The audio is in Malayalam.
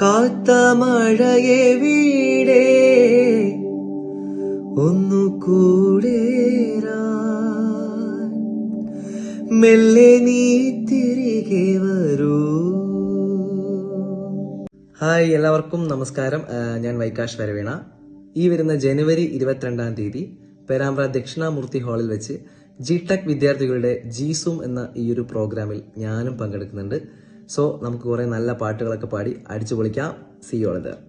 കാത്ത മഴയെ വീടേ ഒന്നു കൂടേറാൻ മെല്ലെ നീ തിരികെ വരൂ. ഹായ്, എല്ലാവർക്കും നമസ്കാരം. ഞാൻ വൈകാഷ് വരവീണ. ഈ വരുന്ന ജനുവരി 22-ാം തീയതി പേരാമ്പ്ര ദക്ഷിണാമൂർത്തി ഹാളിൽ വെച്ച് ജിടെക് വിദ്യാർത്ഥികളുടെ ജീസൂം എന്ന ഈ ഒരു പ്രോഗ്രാമിൽ ഞാനും പങ്കെടുക്കുന്നുണ്ട്. സോ നമുക്ക് കുറെ നല്ല പാട്ടുകളൊക്കെ പാടി അടിച്ചു പൊളിക്കാം. See you all there.